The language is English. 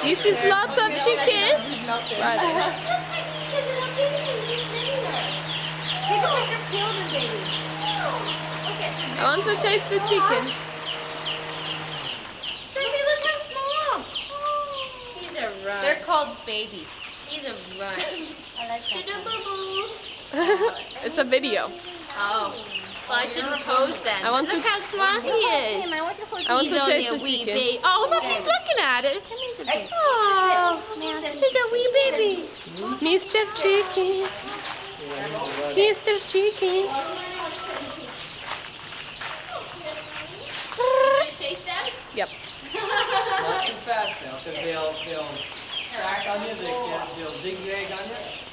This is lots of chicken. Right. I want to chase the chicken. Sophie, look how small. He's a runt. They're called babies. He's a runt. I like that. It's a video. Oh. Well, I shouldn't pose then. I want Look to- how small he is. I want He's to only chase a the wee chicken. baby. Oh, look, he's looking at it. Oh, he's a wee baby. Mr. Chicken. Mr. Chicken. You want to chase them? Yep. Not too fast now, because they'll track on you, they'll zigzag on you.